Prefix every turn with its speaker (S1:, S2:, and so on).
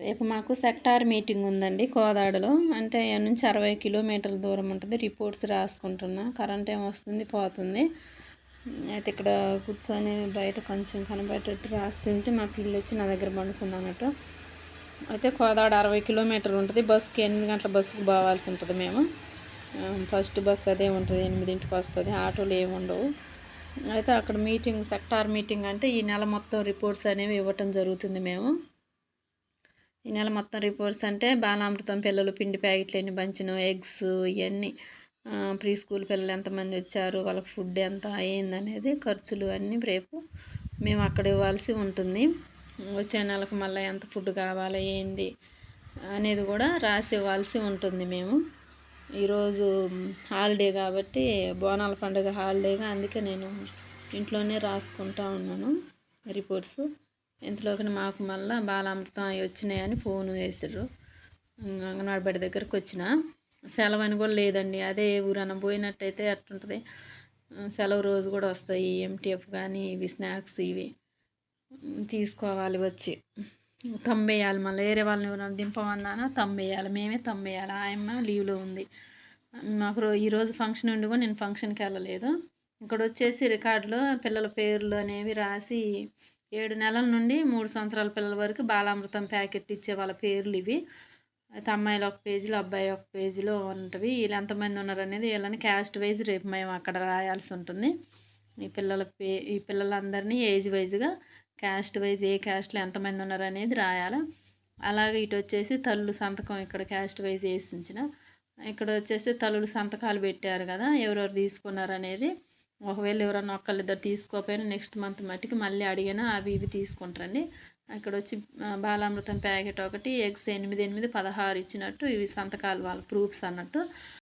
S1: రేపు మాకు sector meeting ఉందండి కోదాడలో. అంటే ఈడ నుంచి 60 కిలోమీటర్ల దూరం ఉంటుంది. రిపోర్ట్స్ రాసుకుంటున్నా. కరెంట్ ఏమో వస్తుంది పోతుంది. అయితే ఇక్కడ కూర్చొని బయట కొంచెం కనబడేటట్టు రాస్తుంటే మా పిల్లి వచ్చి నా దగ్గర పండుకుంది అన్నట్టు. అయితే కోదాడ 60 కిలోమీటర్లు ఉంటుంది. బస్సుకి 8 గంటల బస్సుకు పోవాల్సి ఉంటుంది మేము. ఫస్ట్ బస్ అదే ఉంటుంది, 8ంటికి వస్తుంది. ఆటోలు ఏమి ఉండవు. అయితే అక్కడ మీటింగ్, సెక్టార్ మీటింగ్ అంటే ఈ నెల మొత్తం రిపోర్ట్స్ అనేవి ఇవ్వటం జరుగుతుంది మేము. ఈ నెల మొత్తం రిపోర్ట్స్ అంటే బాలామృతం పిల్లలు పిండి ప్యాకెట్లు ఎన్ని పంచినాం, ఎగ్స్ ఇవన్నీ, ప్రీ స్కూల్ పిల్లలు ఎంతమంది వచ్చారు, వాళ్ళకి ఫుడ్ ఎంత అయ్యిందనేది ఖర్చులు అన్నీ రేపు మేము అక్కడ ఇవ్వాల్సి ఉంటుంది. వచ్చే నెలకు మళ్ళీ ఎంత ఫుడ్ కావాలి ఏంది అనేది కూడా రాసి ఇవ్వాల్సి ఉంటుంది మేము. ఈరోజు హాలిడే కాబట్టి బోనాల పండుగ హాలిడేగా, అందుకే నేను ఇంట్లోనే రాసుకుంటా ఉన్నాను రిపోర్ట్స్. ఇంతలోకి మాకు మళ్ళీ బాలామృతం అవి వచ్చినాయని ఫోన్ వేసారు. అంగన్వాడీ బడి దగ్గరకు వచ్చిన సెలవు అని కూడా లేదండి. అదే ఊరన్నా పోయినట్టయితే అట్టుంటుంది. సెలవు రోజు కూడా వస్తాయి ఎంటీఎఫ్ కానీ ఇవి స్నాక్స్ ఇవి తీసుకోవాలి, వచ్చి తంబేయాలి. మళ్ళీ వేరే వాళ్ళని ఎవరైనా దింపమన్నానా తంబేయాలి, మేమే తంబేయాలి. ఆయమ్మ లీవ్లో ఉంది. మాకు ఈరోజు ఫంక్షన్ ఉండి కూడా నేను ఫంక్షన్కి వెళ్ళలేదు. ఇక్కడ వచ్చేసి రికార్డులో పిల్లల పేర్లు అనేవి రాసి 7 నెలల నుండి 3 సంవత్సరాల పిల్లల వరకు బాలామృతం ప్యాకెట్ ఇచ్చే వాళ్ళ పేర్లు ఇవి. అయితే అమ్మాయిలు ఒక పేజీలో, అబ్బాయి ఒక పేజీలో ఉంటుంది. వీళ్ళు ఎంతమంది ఉన్నారు అనేది వీళ్ళని క్యాస్ట్ వైజ్ రేపు మేము అక్కడ రాయాల్సి ఉంటుంది. ఈ పిల్లలందరినీ ఏజ్ వైజ్గా క్యాస్ట్ వైజ్ ఏ క్యాస్ట్లో ఎంతమంది ఉన్నారు అనేది రాయాలి. అలాగే ఇటు వచ్చేసి తల్లుల సంతకం ఇక్కడ క్యాస్ట్ వైజ్ వేసి ఉంచిన. ఇక్కడ వచ్చేసి తల్లుల సంతకాలు పెట్టారు కదా, ఎవరెవరు తీసుకున్నారు అనేది. ఒకవేళ ఎవరన్నా ఒక్కళ్ళిద్దరు తీసుకోకపోయినా నెక్స్ట్ మంత్ మట్టికి మళ్ళీ అడిగినా అవి ఇవి తీసుకుంటారండి. ఇక్కడ వచ్చి బాలామృతం ప్యాకెట్ ఒకటి, ఎగ్స్ 8, 8, 16 ఇచ్చినట్టు ఇవి సంతకాలు వాళ్ళ ప్రూఫ్స్ అన్నట్టు.